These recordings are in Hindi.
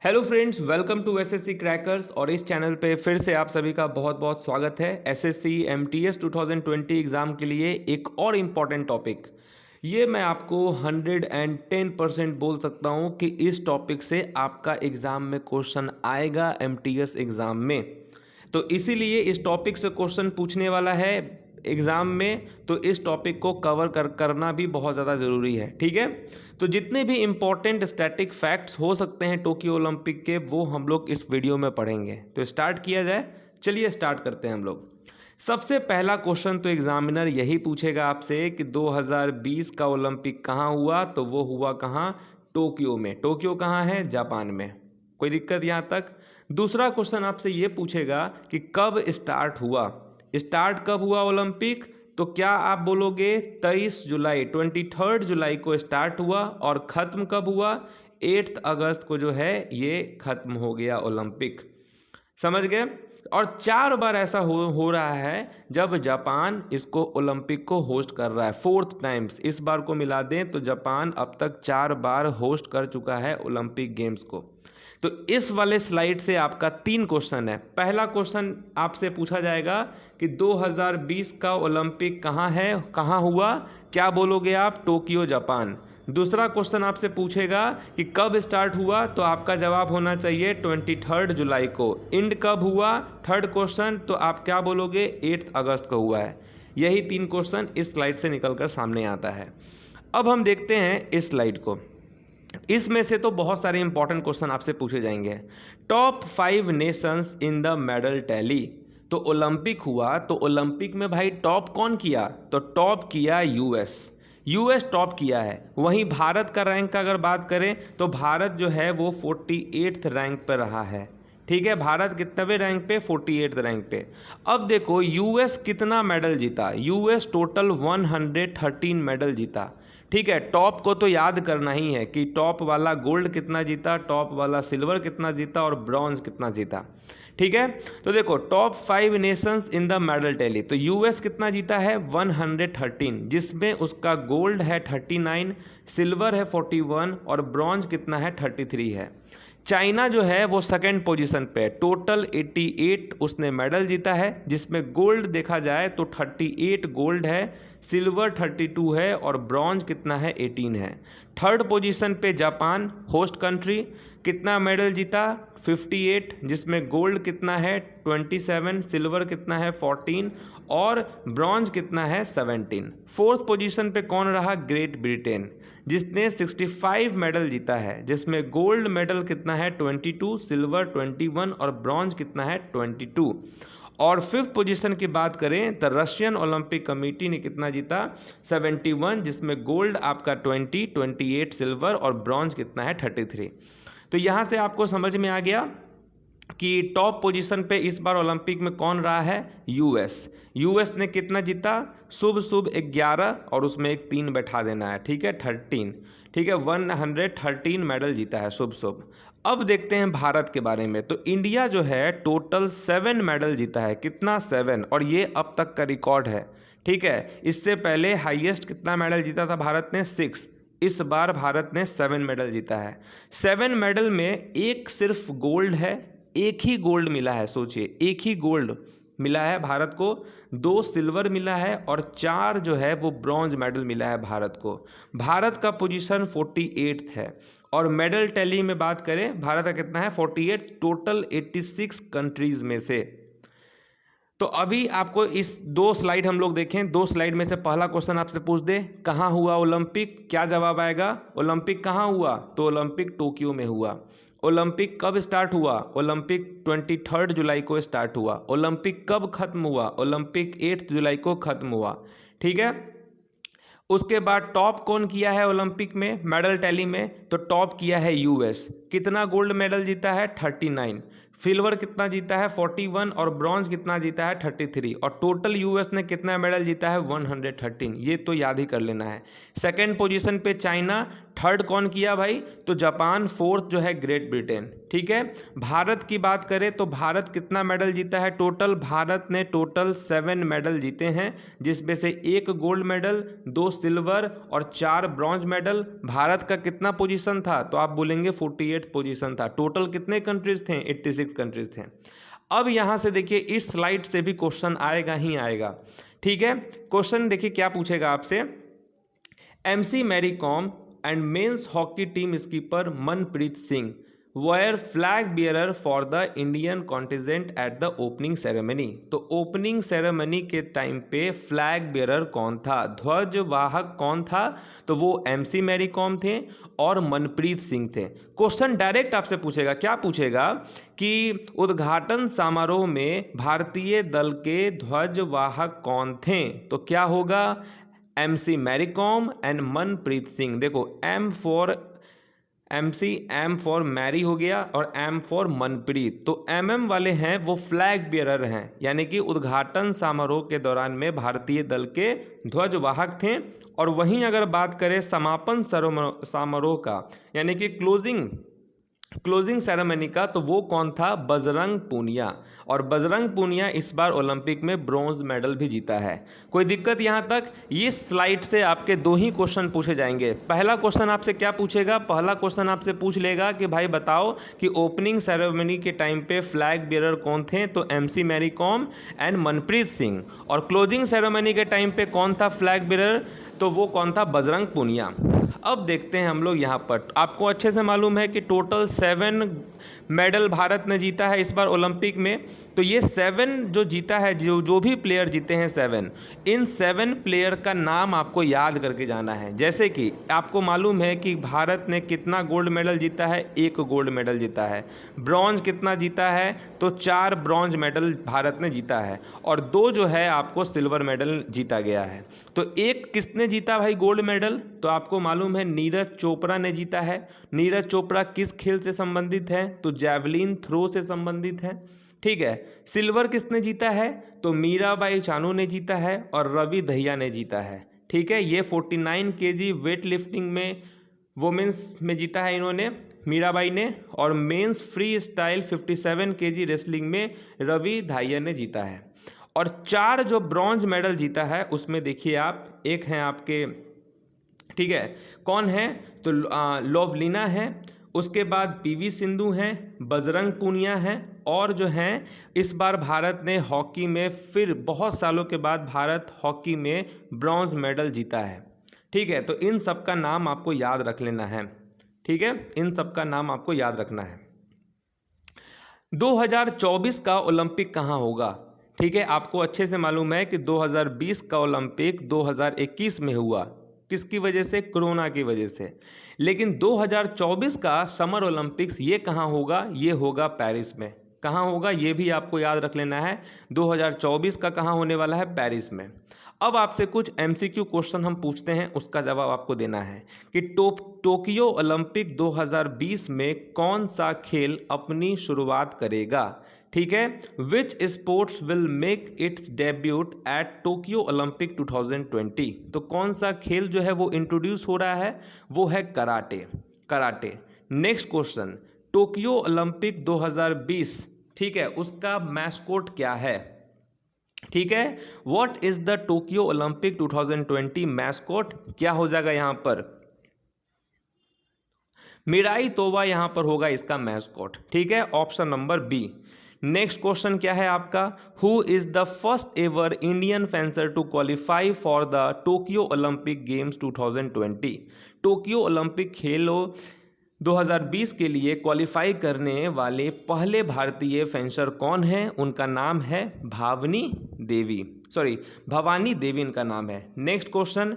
Hello friends, welcome to SSC Crackers. और इस चैनल पे फिर से आप सभी का बहुत बहुत स्वागत है। एसएससी एमटीएस 2020 एग्ज़ाम के लिए एक और इम्पॉर्टेंट टॉपिक, ये मैं आपको 110% बोल सकता हूँ कि इस टॉपिक से आपका एग्ज़ाम में क्वेश्चन आएगा एमटीएस एग्ज़ाम में। तो इसीलिए इस टॉपिक से क्वेश्चन पूछने वाला है एग्ज़ाम में, तो इस टॉपिक को कवर करना भी बहुत ज़्यादा ज़रूरी है। ठीक है, तो जितने भी इम्पोर्टेंट स्टैटिक फैक्ट्स हो सकते हैं टोक्यो ओलंपिक के, वो हम लोग इस वीडियो में पढ़ेंगे। तो स्टार्ट किया जाए, चलिए स्टार्ट करते हैं हम लोग। सबसे पहला क्वेश्चन तो एग्जामिनर यही पूछेगा आपसे कि 2020 का ओलंपिक कहाँ हुआ, तो वो हुआ कहाँ? टोक्यो में। टोक्यो कहाँ है? जापान में। कोई दिक्कत यहाँ तक? दूसरा क्वेश्चन आपसे ये पूछेगा कि कब स्टार्ट हुआ। स्टार्ट कब हुआ ओलंपिक? तो क्या आप बोलोगे 23 जुलाई 23 जुलाई को स्टार्ट हुआ और ख़त्म कब हुआ? 8 अगस्त को जो है ये ख़त्म हो गया ओलंपिक। समझ गए? और 4 बार ऐसा हो रहा है जब जापान इसको ओलंपिक को होस्ट कर रहा है, 4th टाइम्स। इस बार को मिला दें तो जापान अब तक 4 बार होस्ट कर चुका है ओलंपिक गेम्स को। तो इस वाले स्लाइड से आपका 3 क्वेश्चन है। पहला क्वेश्चन आपसे पूछा जाएगा कि 2020 का ओलंपिक कहाँ है, कहाँ हुआ? क्या बोलोगे आप? Tokyo, Japan. दूसरा क्वेश्चन आपसे पूछेगा कि कब स्टार्ट हुआ, तो आपका जवाब होना चाहिए 23 जुलाई को। एंड कब हुआ? थर्ड क्वेश्चन, तो आप क्या बोलोगे? 8 अगस्त को हुआ है। यही 3 क्वेश्चन इस स्लाइड से निकलकर सामने आता है। अब हम देखते हैं इस स्लाइड को। इसमें से तो बहुत सारे इंपॉर्टेंट क्वेश्चन आपसे पूछे जाएंगे। Top 5 Nations in the medal tally. तो ओलंपिक हुआ, तो ओलंपिक में भाई टॉप कौन किया? तो टॉप किया यूएस। यूएस टॉप किया है। वहीं भारत का रैंक का अगर बात करें तो भारत जो है वो 48th रैंक पर रहा है। ठीक है, भारत कितने रैंक पे? 48th रैंक पे। अब देखो यूएस कितना मेडल जीता। यूएस टोटल 113 मेडल जीता। ठीक है, टॉप को तो याद करना ही है कि टॉप वाला गोल्ड कितना जीता, टॉप वाला सिल्वर कितना जीता और ब्रॉन्ज कितना जीता। ठीक है, तो देखो top 5 Nations in the medal tally. तो यूएस कितना जीता है? 113, जिसमें उसका गोल्ड है 39, सिल्वर है 41 और ब्रॉन्ज कितना है? 33 है। चाइना जो है वो सेकंड पोजीशन पे, टोटल 88 उसने मेडल जीता है, जिसमें गोल्ड देखा जाए तो 38 गोल्ड है, सिल्वर 32 है और ब्रॉन्ज कितना है? 18 है। थर्ड पोजीशन पे जापान, होस्ट कंट्री, कितना मेडल जीता? 58, जिसमें गोल्ड कितना है? 27, सिल्वर कितना है? 14 और ब्रॉन्ज कितना है? 17। फोर्थ पोजीशन पे कौन रहा? ग्रेट ब्रिटेन, जिसने 65 मेडल जीता है, जिसमें गोल्ड मेडल कितना है? 22, सिल्वर 21 और ब्रॉन्ज कितना है? 22। और फिफ्थ पोजीशन की बात करें तो रशियन ओलंपिक कमेटी ने कितना जीता? 71, जिसमें गोल्ड आपका 20, 28 सिल्वर और ब्रॉन्ज कितना है? 33। तो यहाँ से आपको समझ में आ गया कि टॉप पोजीशन पे इस बार ओलंपिक में कौन रहा है? यूएस। यूएस ने कितना जीता? शुभ शुभ 11 और उसमें एक 3 बैठा देना है। ठीक है, 13। ठीक है, 113 मेडल जीता है, शुभ शुभ। अब देखते हैं भारत के बारे में। तो इंडिया जो है टोटल 7 मेडल जीता है। कितना? 7, और ये अब तक का रिकॉर्ड है। ठीक है, इससे पहले हाईएस्ट कितना मेडल जीता था भारत ने? 6। इस बार भारत ने 7 मेडल जीता है। 7 मेडल में एक सिर्फ गोल्ड है, एक ही गोल्ड मिला है। सोचिए, एक ही गोल्ड मिला है भारत को, 2 सिल्वर मिला है और 4 जो है वो ब्रॉन्ज मेडल मिला है भारत को। भारत का पोजीशन 48th है। और मेडल टैली में बात करें, भारत का कितना है? 48, टोटल 86 कंट्रीज में से। तो अभी आपको इस 2 स्लाइड हम लोग देखें। 2 स्लाइड में से पहला क्वेश्चन आपसे पूछ दे, कहाँ हुआ ओलंपिक? क्या जवाब आएगा? ओलंपिक कहाँ हुआ? तो ओलंपिक टोक्यो में हुआ। ओलंपिक कब स्टार्ट हुआ? ओलंपिक 23 जुलाई को स्टार्ट हुआ। ओलंपिक कब खत्म हुआ? ओलंपिक 8 जुलाई को खत्म हुआ। ठीक है, उसके बाद टॉप कौन किया है ओलंपिक में मेडल टैली में? तो टॉप किया है यूएस। कितना गोल्ड मेडल जीता है? 39। सिल्वर कितना जीता है 41 और ब्रॉन्ज कितना जीता है 33 और टोटल यूएस ने कितना मेडल जीता है 113। ये तो याद ही कर लेना है। सेकंड पोजीशन पे चाइना, थर्ड कौन किया भाई, तो जापान, फोर्थ जो है ग्रेट ब्रिटेन। ठीक है, भारत की बात करें तो भारत कितना मेडल जीता है टोटल, भारत ने टोटल 7 मेडल जीते हैं, जिसमें से 1 गोल्ड मेडल, 2 सिल्वर और 4 ब्रॉन्ज मेडल। भारत का कितना पोजीशन था, तो आप बोलेंगे 48 पोजीशन था। टोटल कितने कंट्रीज थे, 86 कंट्रीज थे। अब यहां से देखिए इस स्लाइड से भी क्वेश्चन आएगा ही आएगा। ठीक है, क्वेश्चन देखिए क्या पूछेगा आपसे, MC Mary Kom and men's hockey team skipper Manpreet Singh were flag bearer for the Indian contingent at the opening ceremony। तो ओपनिंग सेरेमनी के टाइम पे फ्लैग बेयरर कौन था, ध्वज वाहक कौन था, तो वो एमसी मैरी कॉम थे और मनप्रीत सिंह थे। क्वेश्चन डायरेक्ट आपसे पूछेगा, क्या पूछेगा कि उद्घाटन समारोह में भारतीय दल के ध्वज वाहक कौन थे, तो क्या होगा, एमसी मैरी कॉम एंड मनप्रीत सिंह। देखो एम फॉर मैरी हो गया और एम फॉर मनप्रीत, तो एमएम वाले हैं वो फ्लैग बियरर हैं, यानी कि उद्घाटन समारोह के दौरान में भारतीय दल के ध्वजवाहक थे। और वहीं अगर बात करें समापन समारोह का, यानी कि क्लोजिंग सेरेमनी का, तो वो कौन था, बजरंग पूनिया। और बजरंग पूनिया इस बार ओलंपिक में ब्रॉन्ज मेडल भी जीता है। कोई दिक्कत यहाँ तक, इस स्लाइड से आपके 2 ही क्वेश्चन पूछे जाएंगे। पहला क्वेश्चन आपसे क्या पूछेगा, पहला क्वेश्चन आपसे पूछ लेगा कि भाई बताओ कि ओपनिंग सेरेमनी के टाइम पे फ्लैग बियरर कौन थे, तो एमसी मैरी कॉम एंड मनप्रीत सिंह। और क्लोजिंग सेरेमनी के टाइम पे कौन था फ्लैग बियरर, तो वो कौन था, बजरंग पूनिया। अब देखते हैं हम लोग यहाँ पर, आपको अच्छे से मालूम है कि टोटल 7 मेडल भारत ने जीता है इस बार ओलंपिक में। तो ये 7 जो जीता है, जो भी प्लेयर जीते हैं 7, इन 7 प्लेयर का नाम आपको याद करके जाना है। जैसे कि आपको मालूम है कि भारत ने कितना गोल्ड मेडल जीता है, 1 गोल्ड मेडल जीता है। ब्रॉन्ज कितना जीता है, तो 4 ब्रॉन्ज मेडल भारत ने जीता है और 2 जो है आपको सिल्वर मेडल जीता गया है। तो एक किसने जीता भाई गोल्ड मेडल, तो आपको मालूम है नीरज चोपड़ा ने जीता है। नीरज चोपड़ा किस खेल से संबंधित है, तो जैवलिन थ्रो से संबंधित है। ठीक है, सिल्वर किसने जीता है, तो मीराबाई चानू ने जीता है और रवि दहिया ने जीता है। ठीक है, ये 49 केजी वेट लिफ्टिंग में वुमेन्स में जीता है इन्होंने, मीराबाई ने, और men's freestyle 57 KG wrestling में रवि दहिया ने जीता है। और 4 जो ब्रॉन्ज मेडल जीता है उसमें देखिए आप, एक हैं आपके, ठीक है, कौन है, तो लोवलिना है, उसके बाद पीवी सिंधु हैं, बजरंग पूनिया हैं, और जो हैं इस बार भारत ने हॉकी में फिर बहुत सालों के बाद भारत हॉकी में ब्रॉन्ज मेडल जीता है। ठीक है, तो इन सब का नाम आपको याद रख लेना है। ठीक है, इन सब का नाम आपको याद रखना है। 2024 का ओलंपिक कहाँ होगा, ठीक है, आपको अच्छे से मालूम है कि 2020 का ओलंपिक 2021 में हुआ, किसकी वजह से, कोरोना की वजह से। लेकिन 2024 का समर ओलंपिक्स ये कहाँ होगा, ये होगा पेरिस में। कहाँ होगा ये भी आपको याद रख लेना है, 2024 का कहाँ होने वाला है, पेरिस में। अब आपसे कुछ एमसीक्यू क्वेश्चन हम पूछते हैं, उसका जवाब आपको देना है कि टोक्यो ओलंपिक 2020 में कौन सा खेल अपनी शुरुआत करेगा। ठीक है, विच sports will make it's debut eight Tokyo Olympic 2020। तो कौन सा खेल जो है वो इंट्रोड्यूस हो रहा है, वो है karate. Next question, Tokyo Olympic 2020, ठीक है, उसका मैस्कोट क्या है। ठीक है, what is the Tokyo Olympic 2020 mascot, क्या हो जाएगा यहां पर, मिराई तोवा यहां पर होगा इसका मैस्कोट। ठीक है, option number B. Next question क्या है आपका, who is the first ever Indian fencer to qualify for the Tokyo Olympic games 2020। Tokyo Olympic खेलों 2020 के लिए क्वालिफाई करने वाले पहले भारतीय फेंसर कौन है, उनका नाम है भवानी देवी इनका नाम है। Next question,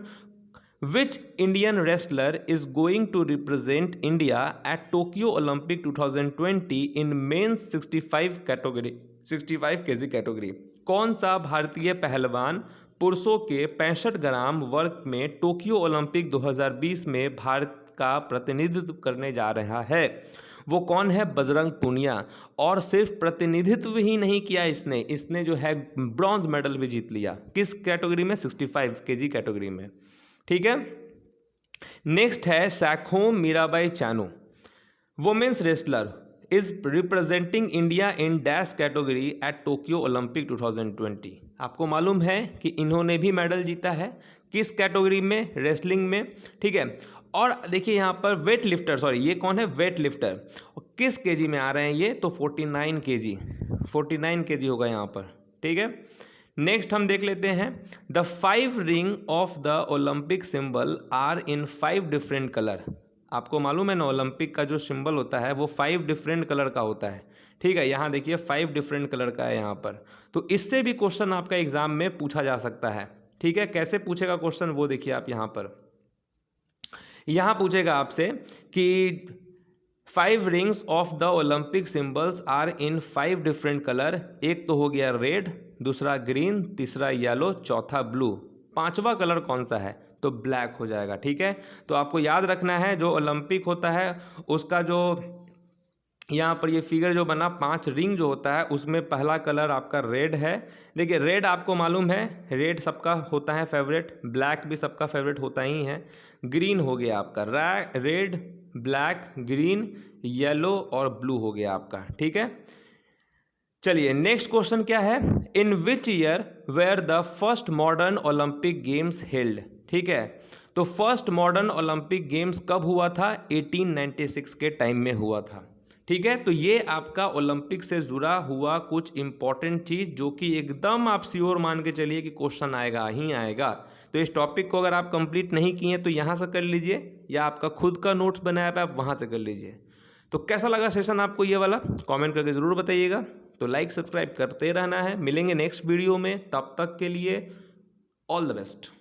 which Indian wrestler is going to represent India at Tokyo Olympic 2020 in men's 65 KG category. कौन सा भारतीय पहलवान पुरुषों के 65 ग्राम वर्ग में टोक्यो ओलंपिक 2020 में भारत का प्रतिनिधित्व करने जा रहा है। वो कौन है? बजरंग पूनिया। और सिर्फ प्रतिनिधित्व ही नहीं किया इसने जो है ब्रॉन्ज मेडल भी जीत लिया। किस कैटेगरी में? 65 केजी कैटेगरी में। ठीक है। नेक्स्ट है Saikhom Mirabai Chanu, women's wrestler, is representing India in dash category at Tokyo Olympic 2020। आपको मालूम है कि इन्होंने भी मेडल जीता है। किस कैटेगरी में? रेसलिंग में। ठीक है। और देखिए यहाँ पर वेट लिफ्टर, सॉरी ये कौन है? Weight lifter. किस केजी में आ रहे हैं ये? तो 49 केजी, 49 केजी होगा यहाँ पर। ठीक है। नेक्स्ट हम देख लेते हैं, the 5 ring of the Olympic symbol are in 5 different colour. आपको मालूम है ना, ओलंपिक का जो सिंबल होता है वो 5 डिफरेंट कलर का होता है। ठीक है। यहाँ देखिए 5 डिफरेंट कलर का है यहाँ पर। तो इससे भी क्वेश्चन आपका एग्जाम में पूछा जा सकता है। ठीक है। कैसे पूछेगा क्वेश्चन वो देखिए आप यहाँ पर। यहाँ पूछेगा आपसे कि 5 rings of the Olympic symbols are in 5 different colour. एक तो हो गया रेड, दूसरा ग्रीन, तीसरा येलो, चौथा ब्लू। पांचवा कलर कौन सा है? तो ब्लैक हो जाएगा। ठीक है। तो आपको याद रखना है जो ओलंपिक होता है उसका जो यहाँ पर ये फिगर जो बना 5 रिंग जो होता है उसमें पहला कलर आपका रेड है। देखिए रेड आपको मालूम है, रेड सबका होता है फेवरेट, ब्लैक भी सबका फेवरेट होता ही है। ग्रीन हो गया आपका, रेड, ब्लैक, ग्रीन, येलो और ब्लू हो गया आपका। ठीक है। चलिए नेक्स्ट क्वेश्चन क्या है, in which year were the first modern Olympic games held. ठीक है। तो फर्स्ट मॉडर्न ओलंपिक गेम्स कब हुआ था? 1896 के टाइम में हुआ था। ठीक है। तो ये आपका ओलंपिक से जुड़ा हुआ कुछ इंपॉर्टेंट चीज जो कि एकदम आप श्योर मान के चलिए कि क्वेश्चन आएगा ही आएगा। तो इस टॉपिक को अगर आप कंप्लीट नहीं किए तो यहाँ से कर लीजिए, या आपका खुद का नोट्स बनाया है आप वहाँ से कर लीजिए। तो कैसा लगा सेशन आपको ये वाला? कमेंट करके ज़रूर बताइएगा। तो लाइक सब्सक्राइब करते रहना है। मिलेंगे नेक्स्ट वीडियो में, तब तक के लिए ऑल द बेस्ट।